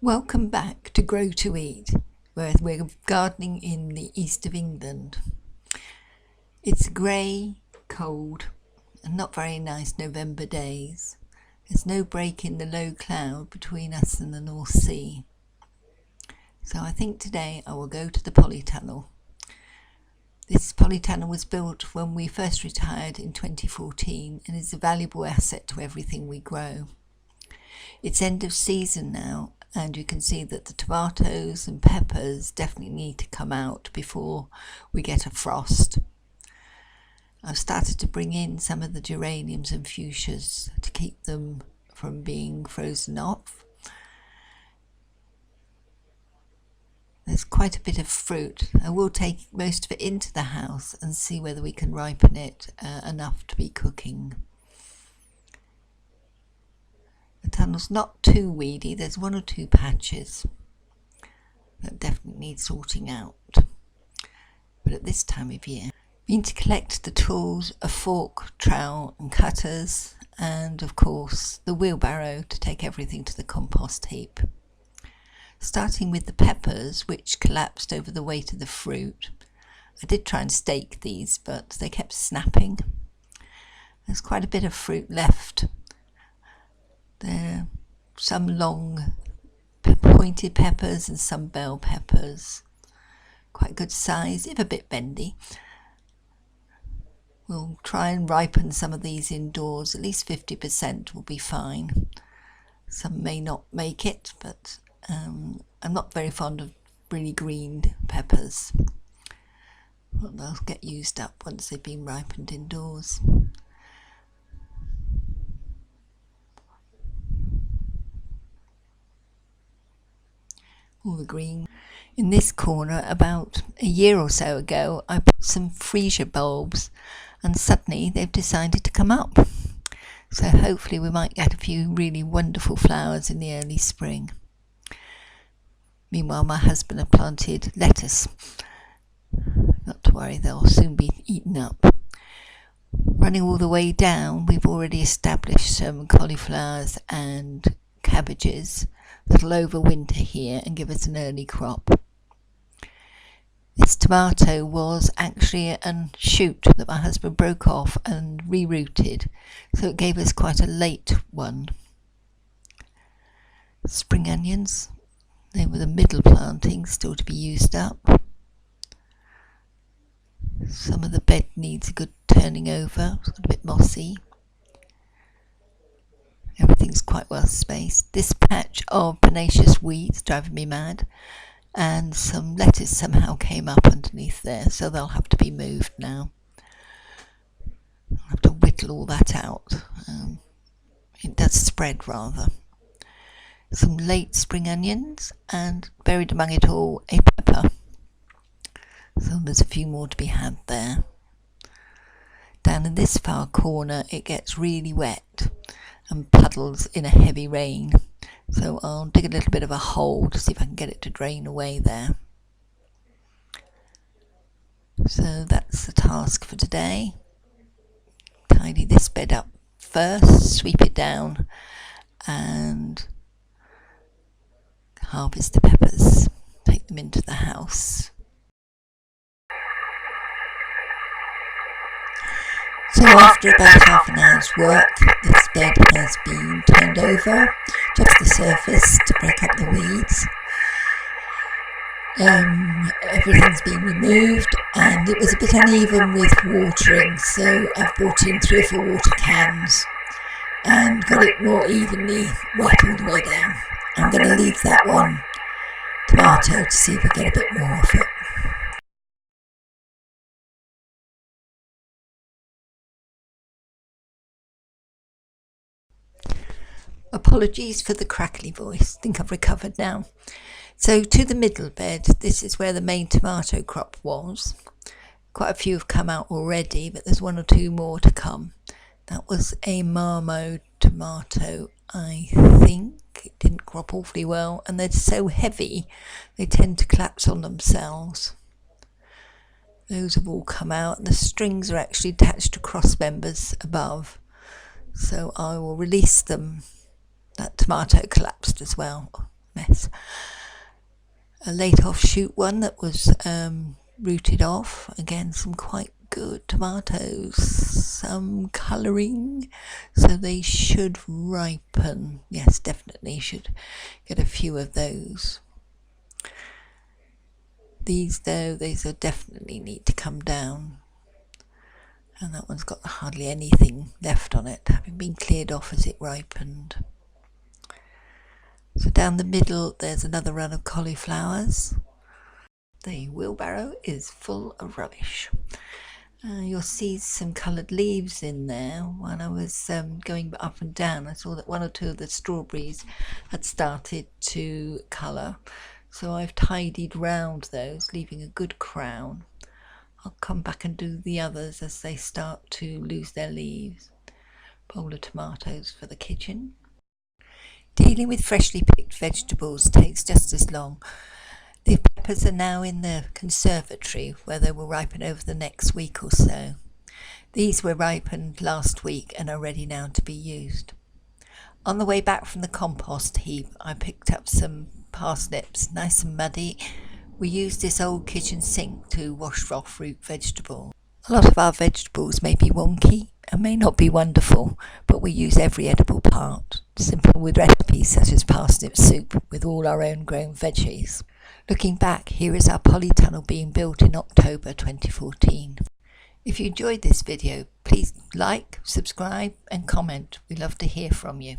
Welcome back to Grow to Eat, where we're gardening in the east of England. It's grey, cold, and not very nice November days. There's no break in the low cloud between us and the North Sea. So I think today I will go to the polytunnel. This polytunnel was built when we first retired in 2014 and is a valuable asset to everything we grow. It's end of season now, and you can see that the tomatoes and peppers definitely need to come out before we get a frost. I've started to bring in some of the geraniums and fuchsias to keep them from being frozen off. There's quite a bit of fruit. I will take most of it into the house and see whether we can ripen it enough to be cooking. The tunnel's not too weedy, there's one or two patches that definitely need sorting out. But at this time of year, we need to collect the tools, a fork, trowel and cutters, and of course the wheelbarrow to take everything to the compost heap. Starting with the peppers, which collapsed over the weight of the fruit. I did try and stake these, but they kept snapping. There's quite a bit of fruit left. There are some long pointed peppers and some bell peppers. Quite good size, if a bit bendy. We'll try and ripen some of these indoors. At least 50% will be fine. Some may not make it, but I'm not very fond of really green peppers. Well, they'll get used up once they've been ripened indoors. All the green. In this corner, about a year or so ago, I put some freesia bulbs and suddenly they've decided to come up. So hopefully we might get a few really wonderful flowers in the early spring. Meanwhile, my husband had planted lettuce. Not to worry, they'll soon be eaten up. Running all the way down, we've already established some cauliflowers and cabbages that'll overwinter here and give us an early crop. This tomato was actually a shoot that my husband broke off and rerouted, so it gave us quite a late one. Spring onions, they were the middle plantings, still to be used up. Some of the bed needs a good turning over, it's got a bit mossy. Everything's quite well spaced. This patch of pernicious weeds driving me mad, and some lettuce somehow came up underneath there, so they'll have to be moved now. I'll have to whittle all that out. It does spread rather. Some late spring onions, and buried among it all a pepper. So there's a few more to be had there. Down in this far corner it gets really wet and puddles in a heavy rain, so I'll dig a little bit of a hole to see if I can get it to drain away there. So that's the task for today. Tidy this bed up first, sweep it down and harvest the peppers, take them into the house. So after about half an hour's work, this bed has been turned over, just the surface to break up the weeds. Everything's been removed and it was a bit uneven with watering, so I've brought in 3 or 4 water cans and got it more evenly wet all the way down. I'm going to leave that one tomato to see if we get a bit more of it. Apologies for the crackly voice, I think I've recovered now. So to the middle bed, this is where the main tomato crop was. Quite a few have come out already, but there's 1 or 2 more to come. That was a marmot tomato, I think. It didn't crop awfully well, and they're so heavy they tend to collapse on themselves. Those have all come out. The strings are actually attached to cross members above, so I will release them. That tomato collapsed as well. yes. A late offshoot one that was rooted off. Again, some quite good tomatoes, some colouring, so they should ripen. Yes, definitely should get a few of those. These though, these are definitely need to come down, and that one's got hardly anything left on it, having been cleared off as it ripened. So down the middle there's another run of cauliflowers. The wheelbarrow is full of rubbish. You'll see some coloured leaves in there. When I was going up and down, I saw that one or two of the strawberries had started to colour, so I've tidied round those, leaving a good crown. I'll come back and do the others as they start to lose their leaves. Bowl of tomatoes for the kitchen. Dealing with freshly picked vegetables takes just as long. The peppers are now in the conservatory where they will ripen over the next week or so. These were ripened last week and are ready now to be used. On the way back from the compost heap, I picked up some parsnips, nice and muddy. We used this old kitchen sink to wash off root vegetables. A lot of our vegetables may be wonky and may not be wonderful, but we use every edible part. Simple with recipes such as parsnip soup with all our own grown veggies. Looking back, here is our polytunnel being built in October 2014. If you enjoyed this video, please like, subscribe and comment. We love to hear from you.